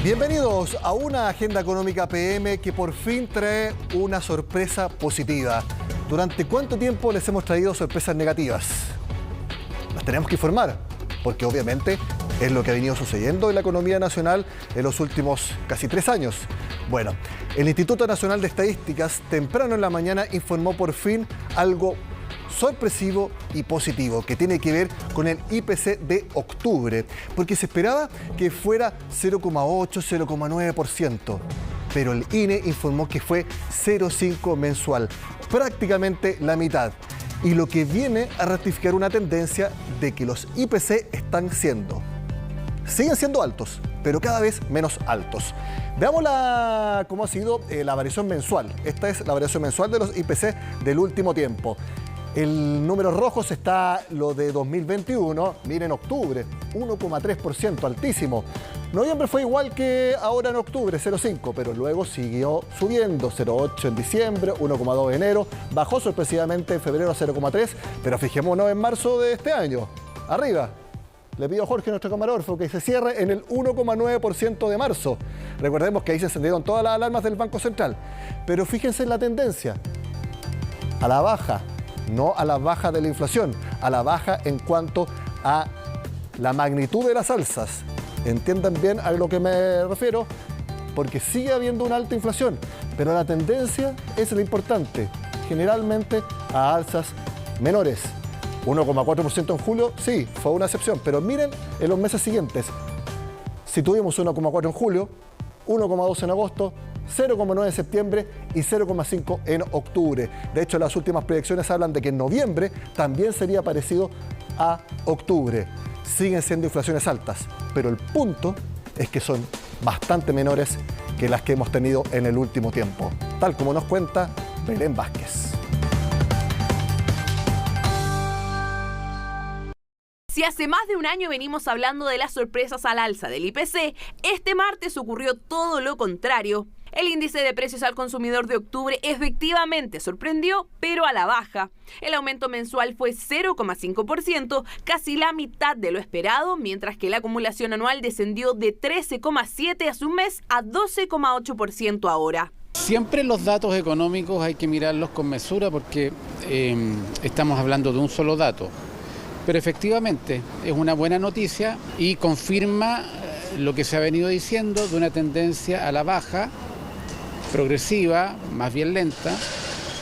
Bienvenidos a una Agenda Económica PM que por fin trae una sorpresa positiva. ¿Durante cuánto tiempo les hemos traído sorpresas negativas? Las tenemos que informar, porque obviamente es lo que ha venido sucediendo en la economía nacional en los últimos casi 3 años. Bueno, el Instituto Nacional de Estadísticas temprano en la mañana informó por fin algo sorpresivo y positivo, que tiene que ver con el IPC de octubre, porque se esperaba que fuera 0,8, 0,9%, pero el INE informó que fue 0,5 mensual, prácticamente la mitad, y lo que viene a ratificar una tendencia de que los IPC siguen siendo altos, pero cada vez menos altos. Veamos cómo ha sido la variación mensual. Esta es la variación mensual de los IPC del último tiempo. El número rojos está lo de 2021, miren octubre, 1,3%, altísimo. Noviembre fue igual que ahora en octubre, 0,5, pero luego siguió subiendo, 0,8 en diciembre, 1,2 en enero, bajó sorpresivamente en febrero a 0,3, pero fijémonos en marzo de este año, arriba. Le pido a Jorge, nuestro camarógrafo, que se cierre en el 1,9% de marzo. Recordemos que ahí se encendieron todas las alarmas del Banco Central, pero fíjense en la tendencia, a la baja. No a la baja de la inflación, a la baja en cuanto a la magnitud de las alzas. Entiendan bien a lo que me refiero, porque sigue habiendo una alta inflación, pero la tendencia es lo importante, generalmente a alzas menores. 1,4% en julio, sí, fue una excepción, pero miren en los meses siguientes. Si tuvimos 1,4 en julio, 1,2 en agosto, 0,9 en septiembre y 0,5 en octubre. De hecho, las últimas proyecciones hablan de que en noviembre también sería parecido a octubre. Siguen siendo inflaciones altas, pero el punto es que son bastante menores que las que hemos tenido en el último tiempo, tal como nos cuenta Belén Vázquez. Si hace más de un año venimos hablando de las sorpresas al alza del IPC, este martes ocurrió todo lo contrario. El índice de precios al consumidor de octubre efectivamente sorprendió, pero a la baja. El aumento mensual fue 0,5%, casi la mitad de lo esperado, mientras que la acumulación anual descendió de 13,7% hace un mes a 12,8% ahora. Siempre los datos económicos hay que mirarlos con mesura porque estamos hablando de un solo dato. Pero efectivamente es una buena noticia y confirma lo que se ha venido diciendo de una tendencia a la baja, progresiva, más bien lenta,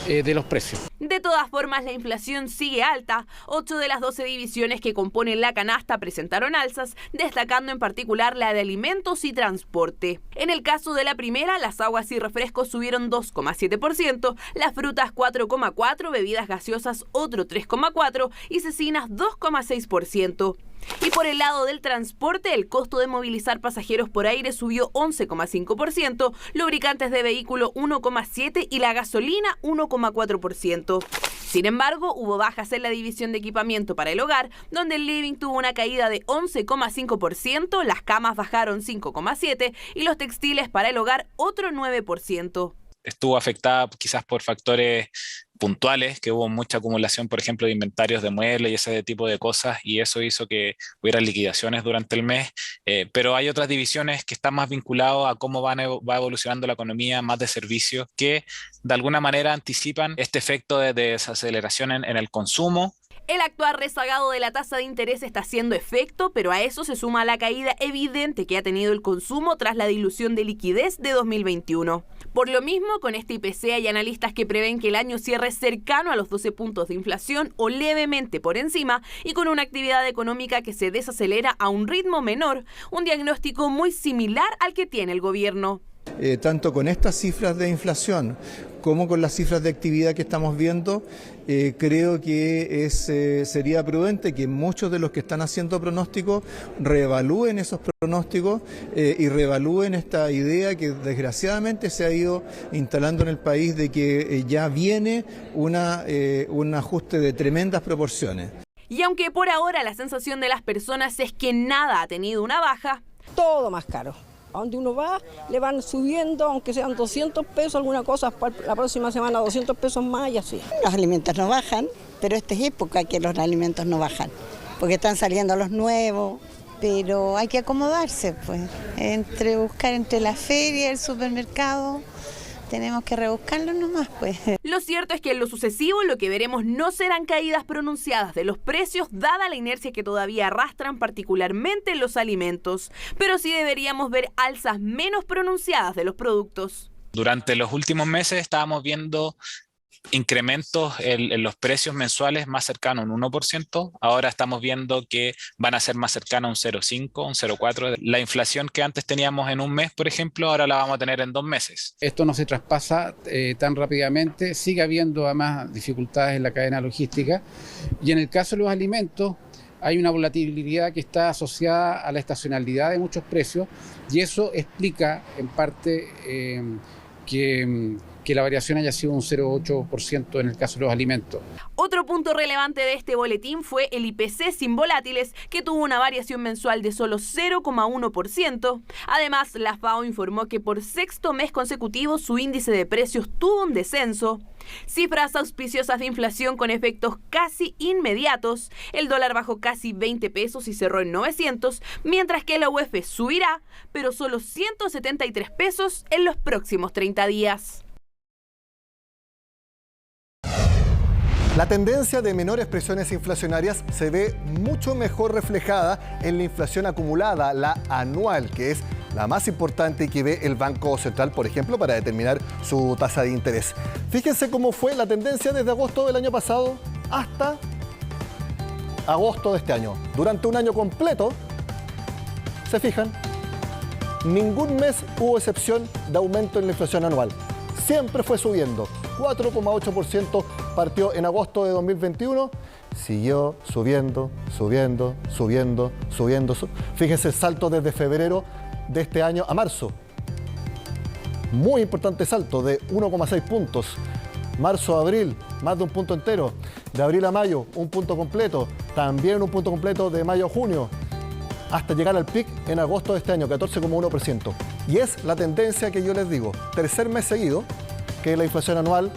de los precios. De todas formas, la inflación sigue alta. 8 de las 12 divisiones que componen la canasta presentaron alzas, destacando en particular la de alimentos y transporte. En el caso de la primera, las aguas y refrescos subieron 2,7%, las frutas 4,4%, bebidas gaseosas otro 3,4% y cecinas 2,6%. Y por el lado del transporte, el costo de movilizar pasajeros por aire subió 11,5%, lubricantes de vehículo 1,7% y la gasolina 1,4%. Sin embargo, hubo bajas en la división de equipamiento para el hogar, donde el living tuvo una caída de 11,5%, las camas bajaron 5,7% y los textiles para el hogar otro 9%. Estuvo afectada quizás por factores puntuales, que hubo mucha acumulación, por ejemplo, de inventarios de muebles y ese tipo de cosas, y eso hizo que hubiera liquidaciones durante el mes, pero hay otras divisiones que están más vinculadas a cómo va evolucionando la economía, más de servicios, que de alguna manera anticipan este efecto de desaceleración en el consumo. El actual rezagado de la tasa de interés está haciendo efecto, pero a eso se suma la caída evidente que ha tenido el consumo tras la dilución de liquidez de 2021. Por lo mismo, con este IPC hay analistas que prevén que el año cierre cercano a los 12 puntos de inflación o levemente por encima y con una actividad económica que se desacelera a un ritmo menor, un diagnóstico muy similar al que tiene el gobierno. Tanto con estas cifras de inflación como con las cifras de actividad que estamos viendo, creo que sería prudente que muchos de los que están haciendo pronósticos reevalúen esos pronósticos y reevalúen esta idea que desgraciadamente se ha ido instalando en el país de que ya viene un ajuste de tremendas proporciones. Y aunque por ahora la sensación de las personas es que nada ha tenido una baja, todo más caro. A donde uno va, le van subiendo, aunque sean 200 pesos, alguna cosa, la próxima semana 200 pesos más y así. Los alimentos no bajan, pero esta es época que los alimentos no bajan, porque están saliendo los nuevos, pero hay que acomodarse, pues, entre la feria y el supermercado. Tenemos que rebuscarlo nomás, pues. Lo cierto es que en lo sucesivo lo que veremos no serán caídas pronunciadas de los precios, dada la inercia que todavía arrastran particularmente en los alimentos, pero sí deberíamos ver alzas menos pronunciadas de los productos. Durante los últimos meses estábamos viendo incrementos en los precios mensuales más cercanos a un 1%, ahora estamos viendo que van a ser más cercanos a un 0,5, un 0,4. La inflación que antes teníamos en un mes, por ejemplo, ahora la vamos a tener en 2 meses. Esto no se traspasa tan rápidamente, sigue habiendo además dificultades en la cadena logística y en el caso de los alimentos hay una volatilidad que está asociada a la estacionalidad de muchos precios y eso explica en parte que la variación haya sido un 0,8% en el caso de los alimentos. Otro punto relevante de este boletín fue el IPC sin volátiles, que tuvo una variación mensual de solo 0,1%. Además, la FAO informó que por 6º mes consecutivo su índice de precios tuvo un descenso. Cifras auspiciosas de inflación con efectos casi inmediatos. El dólar bajó casi 20 pesos y cerró en 900, mientras que la UF subirá, pero solo 173 pesos en los próximos 30 días. La tendencia de menores presiones inflacionarias se ve mucho mejor reflejada en la inflación acumulada, la anual, que es la más importante y que ve el Banco Central, por ejemplo, para determinar su tasa de interés. Fíjense cómo fue la tendencia desde agosto del año pasado hasta agosto de este año. Durante un año completo, se fijan, ningún mes hubo excepción de aumento en la inflación anual. Siempre fue subiendo. 4,8% partió en agosto de 2021, siguió subiendo. Fíjense el salto desde febrero de este año a marzo. Muy importante salto de 1,6 puntos. Marzo a abril, más de un punto entero. De abril a mayo, un punto completo. También un punto completo de mayo a junio. Hasta llegar al pic en agosto de este año, 14,1%. Y es la tendencia que yo les digo. Tercer mes seguido que la inflación anual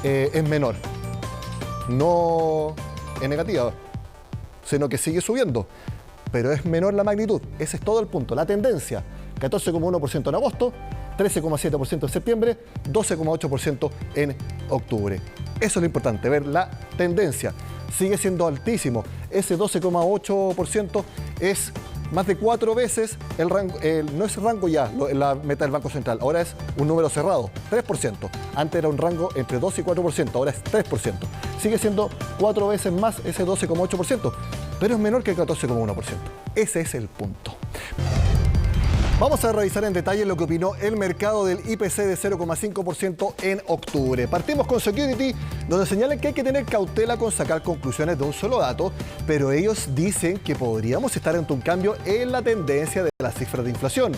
es menor. No es negativa, sino que sigue subiendo. Pero es menor la magnitud. Ese es todo el punto. La tendencia, 14,1% en agosto, 13,7% en septiembre, 12,8% en octubre. Eso es lo importante, ver la tendencia. Sigue siendo altísimo. Ese 12,8% es más de 4 veces el rango, no es rango ya, la meta del Banco Central, ahora es un número cerrado, 3%. Antes era un rango entre 2 y 4%, ahora es 3%. Sigue siendo 4 veces más ese 12,8%, pero es menor que el 14,1%. Ese es el punto. Vamos a revisar en detalle lo que opinó el mercado del IPC de 0,5% en octubre. Partimos con Security, donde señalan que hay que tener cautela con sacar conclusiones de un solo dato, pero ellos dicen que podríamos estar ante un cambio en la tendencia de las cifras de inflación.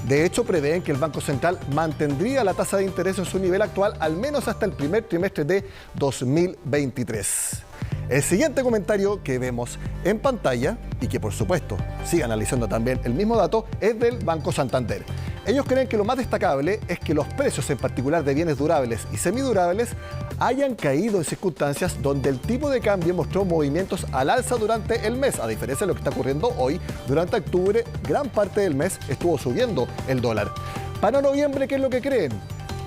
De hecho, prevén que el Banco Central mantendría la tasa de interés en su nivel actual al menos hasta el primer trimestre de 2023. El siguiente comentario que vemos en pantalla, y que por supuesto sigue analizando también el mismo dato, es del Banco Santander. Ellos creen que lo más destacable es que los precios, en particular de bienes durables y semidurables, hayan caído en circunstancias donde el tipo de cambio mostró movimientos al alza durante el mes. A diferencia de lo que está ocurriendo hoy, durante octubre, gran parte del mes estuvo subiendo el dólar. Para noviembre, ¿qué es lo que creen?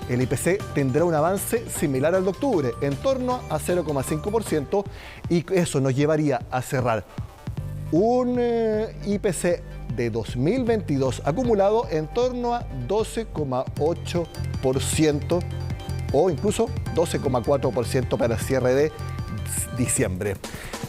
El IPC tendrá un avance similar al de octubre, en torno a 0,5%, y eso nos llevaría a cerrar un IPC de 2022 acumulado en torno a 12,8% o incluso 12,4% para el cierre de diciembre.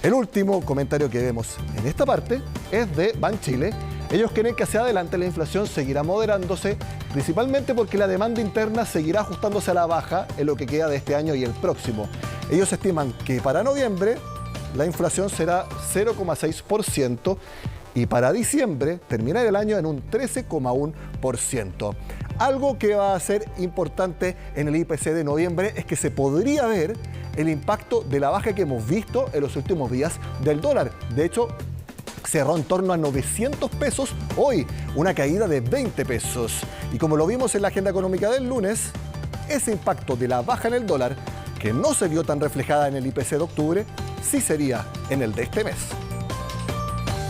El último comentario que vemos en esta parte es de Banchile. Ellos creen que hacia adelante la inflación seguirá moderándose, principalmente porque la demanda interna seguirá ajustándose a la baja en lo que queda de este año y el próximo. Ellos estiman que para noviembre la inflación será 0,6% y para diciembre terminar el año en un 13,1%. Algo que va a ser importante en el IPC de noviembre es que se podría ver el impacto de la baja que hemos visto en los últimos días del dólar. De hecho, cerró en torno a 900 pesos hoy, una caída de 20 pesos. Y como lo vimos en la agenda económica del lunes, ese impacto de la baja en el dólar, que no se vio tan reflejada en el IPC de octubre, sí sería en el de este mes.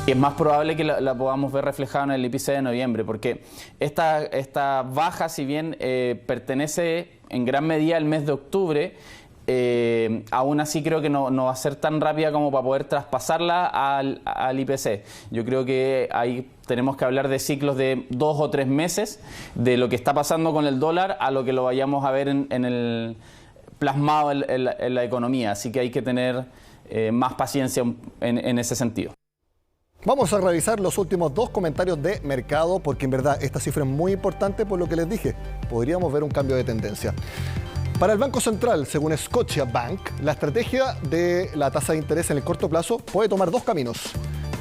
Y es más probable que la podamos ver reflejada en el IPC de noviembre, porque esta baja, si bien pertenece en gran medida al mes de octubre, aún así creo que no va a ser tan rápida como para poder traspasarla al IPC. Yo creo que ahí tenemos que hablar de ciclos de 2 o 3 meses, de lo que está pasando con el dólar a lo que lo vayamos a ver plasmado en la economía. Así que hay que tener más paciencia en ese sentido. Vamos a revisar los últimos 2 comentarios de mercado, porque en verdad esta cifra es muy importante por lo que les dije. Podríamos ver un cambio de tendencia. Para el Banco Central, según Scotiabank, la estrategia de la tasa de interés en el corto plazo puede tomar 2 caminos,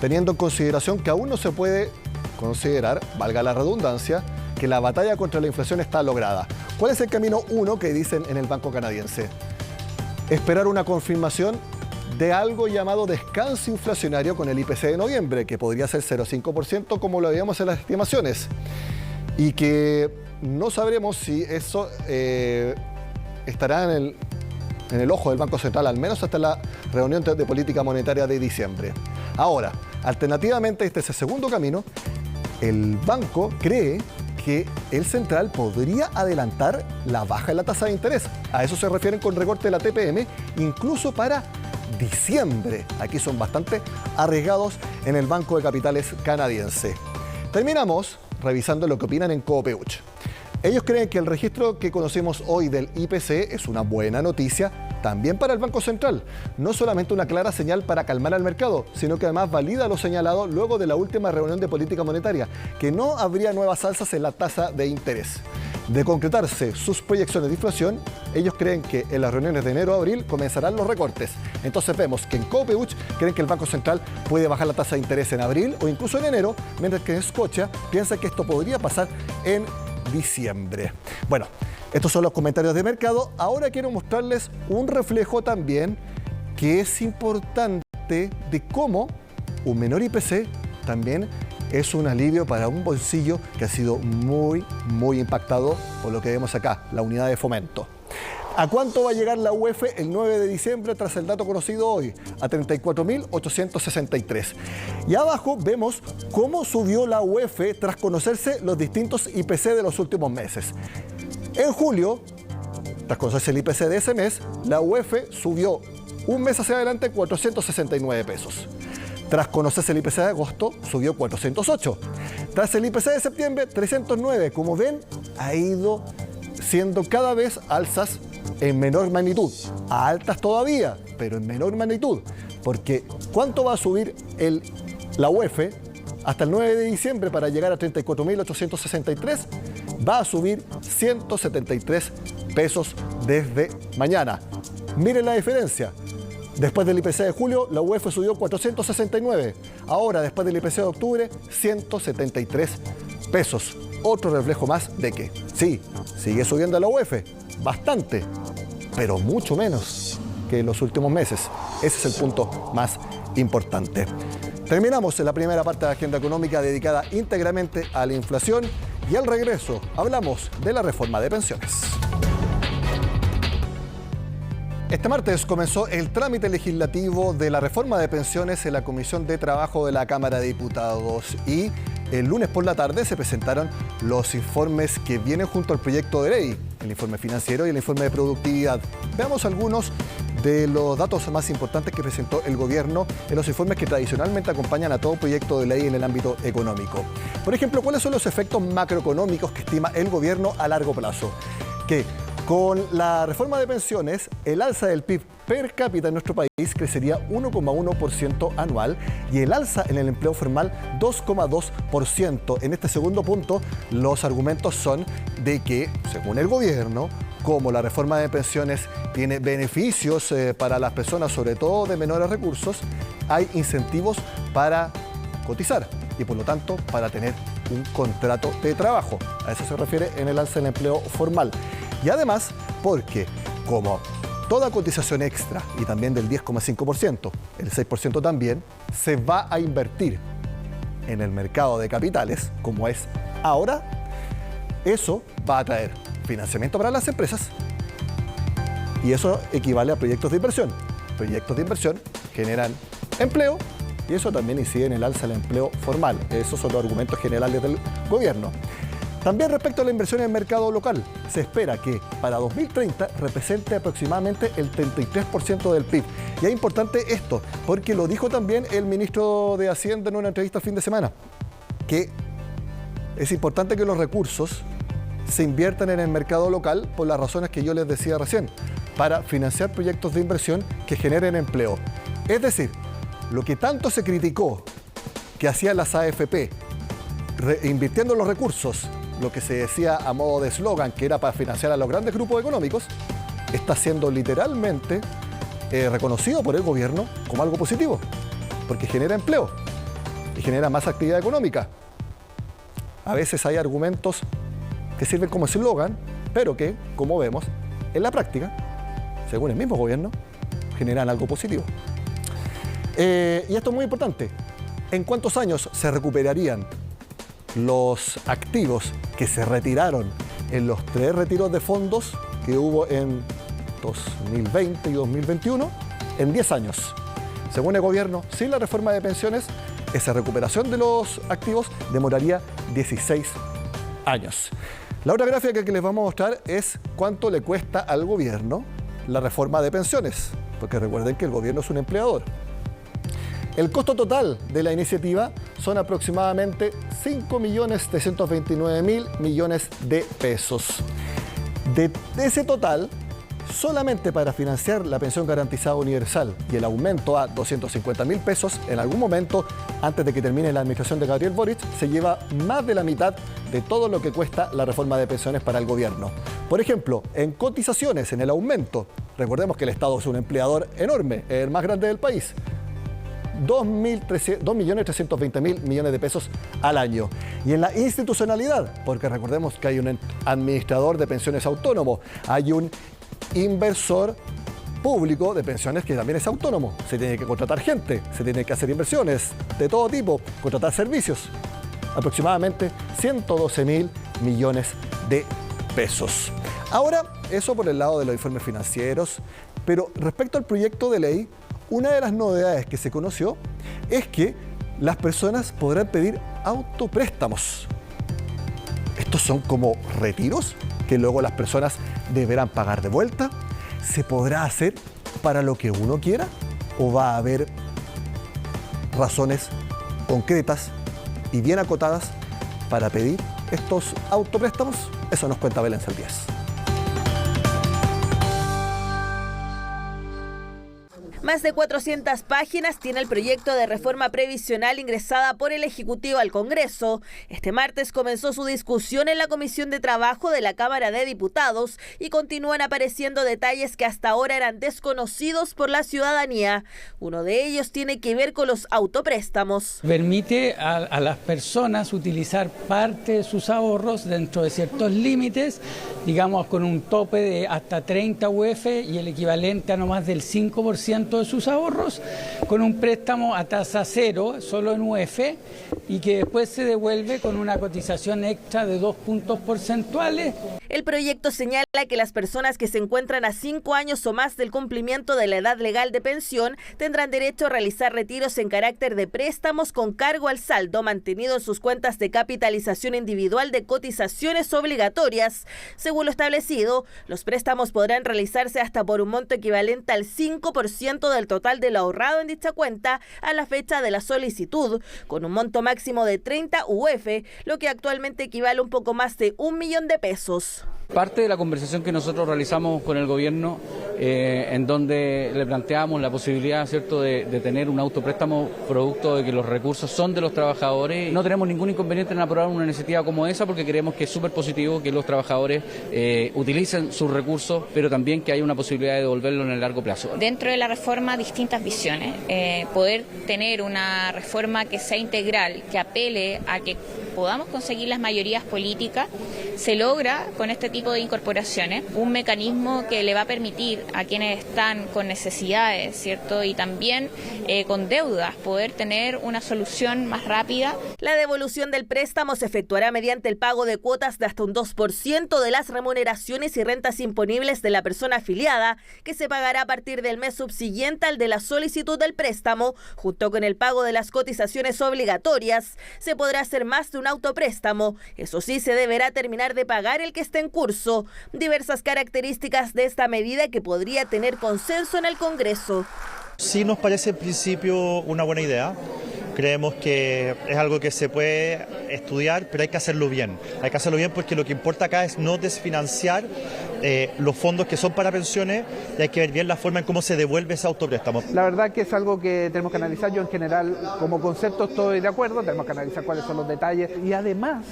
teniendo en consideración que aún no se puede considerar, valga la redundancia, que la batalla contra la inflación está lograda. ¿Cuál es el camino 1 que dicen en el Banco Canadiense? Esperar una confirmación de algo llamado descanso inflacionario con el IPC de noviembre, que podría ser 0,5% como lo veíamos en las estimaciones, y que no sabremos si eso estará en el ojo del Banco Central, al menos hasta la reunión de política monetaria de diciembre. Ahora, alternativamente, este es el segundo camino. El banco cree que el central podría adelantar la baja en la tasa de interés. A eso se refieren con recorte de la TPM, incluso para diciembre. Aquí son bastante arriesgados en el Banco de Capitales canadiense. Terminamos revisando lo que opinan en Coopeuch. Ellos creen que el registro que conocemos hoy del IPC es una buena noticia también para el Banco Central. No solamente una clara señal para calmar al mercado, sino que además valida lo señalado luego de la última reunión de política monetaria, que no habría nuevas alzas en la tasa de interés. De concretarse sus proyecciones de inflación, ellos creen que en las reuniones de enero a abril comenzarán los recortes. Entonces vemos que en Coopeuch creen que el Banco Central puede bajar la tasa de interés en abril o incluso en enero, mientras que en Scotia piensa que esto podría pasar en diciembre. Bueno, estos son los comentarios de mercado. Ahora quiero mostrarles un reflejo también que es importante de cómo un menor IPC también es un alivio para un bolsillo que ha sido muy impactado por lo que vemos acá, la unidad de fomento. ¿A cuánto va a llegar la UF el 9 de diciembre tras el dato conocido hoy? A 34.863. Y abajo vemos cómo subió la UF tras conocerse los distintos IPC de los últimos meses. En julio, tras conocerse el IPC de ese mes, la UF subió un mes hacia adelante 469 pesos. Tras conocerse el IPC de agosto, subió 408. Tras el IPC de septiembre, 309. Como ven, ha ido siendo cada vez alzas en menor magnitud. A altas todavía, pero en menor magnitud. Porque ¿cuánto va a subir la UF hasta el 9 de diciembre para llegar a 34.863? Va a subir 173 pesos desde mañana. Miren la diferencia. Después del IPC de julio, la UF subió 469. Ahora, después del IPC de octubre, 173 pesos. Otro reflejo más de que, sí, sigue subiendo la UF, bastante, pero mucho menos que en los últimos meses. Ese es el punto más importante. Terminamos la primera parte de la agenda económica dedicada íntegramente a la inflación y al regreso hablamos de la reforma de pensiones. Este martes comenzó el trámite legislativo de la reforma de pensiones en la Comisión de Trabajo de la Cámara de Diputados y el lunes por la tarde se presentaron los informes que vienen junto al proyecto de ley, el informe financiero y el informe de productividad. Veamos algunos de los datos más importantes que presentó el gobierno en los informes que tradicionalmente acompañan a todo proyecto de ley en el ámbito económico. Por ejemplo, ¿cuáles son los efectos macroeconómicos que estima el gobierno a largo plazo? Que con la reforma de pensiones, el alza del PIB per cápita en nuestro país crecería 1,1% anual y el alza en el empleo formal 2,2%. En este segundo punto, los argumentos son de que, según el gobierno, como la reforma de pensiones tiene beneficios para las personas, sobre todo de menores recursos, hay incentivos para cotizar y, por lo tanto, para tener un contrato de trabajo. A eso se refiere en el alza del empleo formal. Y además, porque como toda cotización extra y también del 10,5%, el 6% también, se va a invertir en el mercado de capitales, como es ahora, eso va a traer financiamiento para las empresas y eso equivale a proyectos de inversión. Proyectos de inversión generan empleo y eso también incide en el alza del empleo formal. Esos son los argumentos generales del gobierno. También respecto a la inversión en el mercado local, se espera que para 2030 represente aproximadamente el 33% del PIB. Y es importante esto, porque lo dijo también el ministro de Hacienda en una entrevista el fin de semana, que es importante que los recursos se inviertan en el mercado local por las razones que yo les decía recién, para financiar proyectos de inversión que generen empleo. Es decir, lo que tanto se criticó que hacían las AFP, invirtiendo los recursos, lo que se decía a modo de eslogan, que era para financiar a los grandes grupos económicos, está siendo literalmente reconocido por el gobierno como algo positivo, porque genera empleo y genera más actividad económica. A veces hay argumentos que sirven como eslogan, pero que, como vemos, en la práctica, según el mismo gobierno, generan algo positivo. Y esto es muy importante. ¿En cuántos años se recuperarían los activos que se retiraron en los 3 retiros de fondos que hubo en 2020 y 2021? En 10 años. Según el gobierno, sin la reforma de pensiones, esa recuperación de los activos demoraría 16 años. La otra gráfica que les vamos a mostrar es cuánto le cuesta al gobierno la reforma de pensiones, porque recuerden que el gobierno es un empleador. El costo total de la iniciativa son aproximadamente 5.329.000 millones de pesos. De ese total, solamente para financiar la pensión garantizada universal y el aumento a 250.000 pesos, en algún momento, antes de que termine la administración de Gabriel Boric, se lleva más de la mitad de todo lo que cuesta la reforma de pensiones para el gobierno. Por ejemplo, en cotizaciones, en el aumento, recordemos que el Estado es un empleador enorme, el más grande del país, 2.320.000 millones de pesos al año. Y en la institucionalidad, porque recordemos que hay un administrador de pensiones autónomo, hay un inversor público de pensiones que también es autónomo. Se tiene que contratar gente, se tiene que hacer inversiones de todo tipo, contratar servicios. Aproximadamente 112.000 millones de pesos. Ahora, eso por el lado de los informes financieros, pero respecto al proyecto de ley, una de las novedades que se conoció es que las personas podrán pedir autopréstamos. Estos son como retiros que luego las personas deberán pagar de vuelta. ¿Se podrá hacer para lo que uno quiera o va a haber razones concretas y bien acotadas para pedir estos autopréstamos? Eso nos cuenta Belén Saldías. Más de 400 páginas tiene el proyecto de reforma previsional ingresada por el Ejecutivo al Congreso. Este martes comenzó su discusión en la Comisión de Trabajo de la Cámara de Diputados y continúan apareciendo detalles que hasta ahora eran desconocidos por la ciudadanía. Uno de ellos tiene que ver con los autopréstamos. Permite a las personas utilizar parte de sus ahorros dentro de ciertos límites, digamos con un tope de hasta 30 UF y el equivalente a no más del 5% de sus ahorros, con un préstamo a tasa cero, solo en UF, y que después se devuelve con una cotización extra de 2 puntos porcentuales. El proyecto señala que las personas que se encuentran a 5 años o más del cumplimiento de la edad legal de pensión tendrán derecho a realizar retiros en carácter de préstamos con cargo al saldo mantenido en sus cuentas de capitalización individual de cotizaciones obligatorias. Según lo establecido, los préstamos podrán realizarse hasta por un monto equivalente al 5% del total de lo ahorrado en dicha cuenta a la fecha de la solicitud, con un monto máximo de 30 UF, lo que actualmente equivale a un poco más de 1 millón de pesos. Parte de la conversación que nosotros realizamos con el gobierno, en donde le planteamos la posibilidad, ¿cierto?, de tener un autopréstamo producto de que los recursos son de los trabajadores. No tenemos ningún inconveniente en aprobar una iniciativa como esa porque creemos que es súper positivo que los trabajadores utilicen sus recursos, pero también que haya una posibilidad de devolverlo en el largo plazo. Dentro de la reforma, distintas visiones. Poder tener una reforma que sea integral, que apele a que podamos conseguir las mayorías políticas, se logra con este tipo de incorporaciones un mecanismo que le va a permitir a quienes están con necesidades, ¿cierto? Y también con deudas, poder tener una solución más rápida. La devolución del préstamo se efectuará mediante el pago de cuotas de hasta un 2% de las remuneraciones y rentas imponibles de la persona afiliada, que se pagará a partir del mes subsiguiente al de la solicitud del préstamo, junto con el pago de las cotizaciones obligatorias. Se podrá hacer más de un autopréstamo. Eso sí, se deberá terminar de pagar el que esté en curso. Diversas características de esta medida que podría tener consenso en el Congreso. Sí nos parece en principio una buena idea. Creemos que es algo que se puede estudiar, pero hay que hacerlo bien. Hay que hacerlo bien porque lo que importa acá es no desfinanciar los fondos que son para pensiones, y hay que ver bien la forma en cómo se devuelve ese autopréstamo. La verdad que es algo que tenemos que analizar. Yo en general como concepto estoy de acuerdo, tenemos que analizar cuáles son los detalles y además,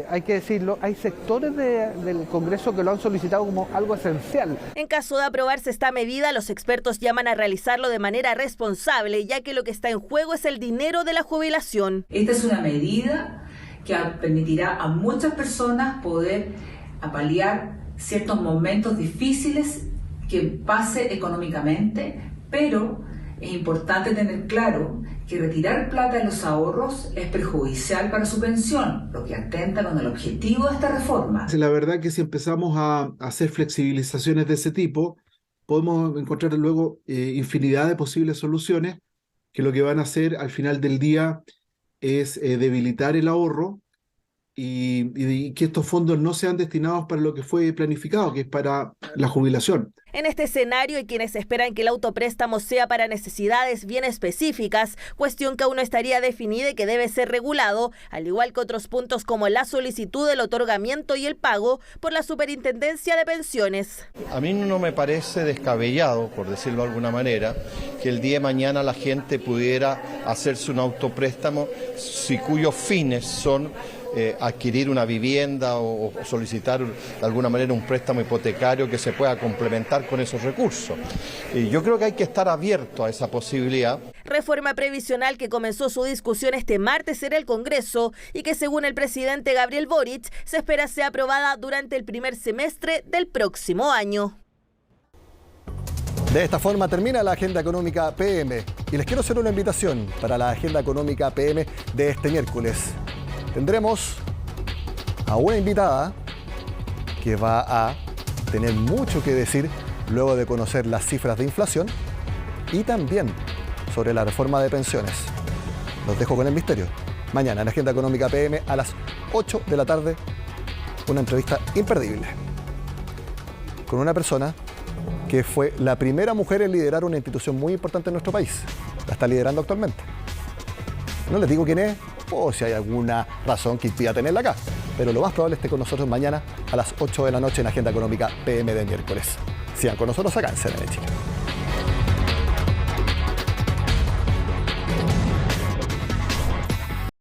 hay que decirlo, hay sectores del Congreso que lo han solicitado como algo esencial. En caso de aprobarse esta medida, los expertos llaman a realizarlo de manera responsable, ya que lo que está en juego es el dinero de la jubilación. Esta es una medida que permitirá a muchas personas poder paliar ciertos momentos difíciles que pase económicamente, pero es importante tener claro que retirar plata de los ahorros es perjudicial para su pensión, lo que atenta con el objetivo de esta reforma. La verdad que si empezamos a hacer flexibilizaciones de ese tipo, podemos encontrar luego infinidad de posibles soluciones que lo que van a hacer al final del día es debilitar el ahorro y que estos fondos no sean destinados para lo que fue planificado, que es para la jubilación. En este escenario hay quienes esperan que el autopréstamo sea para necesidades bien específicas, cuestión que aún no estaría definida y que debe ser regulado, al igual que otros puntos como la solicitud del otorgamiento y el pago por la Superintendencia de Pensiones. A mí no me parece descabellado, por decirlo de alguna manera, que el día de mañana la gente pudiera hacerse un autopréstamo cuyos fines son adquirir una vivienda o solicitar de alguna manera un préstamo hipotecario que se pueda complementar con esos recursos. Y yo creo que hay que estar abierto a esa posibilidad. Reforma previsional que comenzó su discusión este martes en el Congreso y que, según el presidente Gabriel Boric, se espera sea aprobada durante el primer semestre del próximo año. De esta forma termina la Agenda Económica PM y les quiero hacer una invitación para la Agenda Económica PM de este miércoles. Tendremos a una invitada que va a tener mucho que decir luego de conocer las cifras de inflación y también sobre la reforma de pensiones. Los dejo con el misterio. Mañana en Agenda Económica PM a las 8 de la tarde, una entrevista imperdible con una persona que fue la primera mujer en liderar una institución muy importante en nuestro país. La está liderando actualmente. No les digo quién es, o si hay alguna razón que impida tenerla acá, pero lo más probable esté con nosotros mañana a las 8 de la noche en Agenda Económica PM de miércoles. Sigan con nosotros acá en CNN Chile.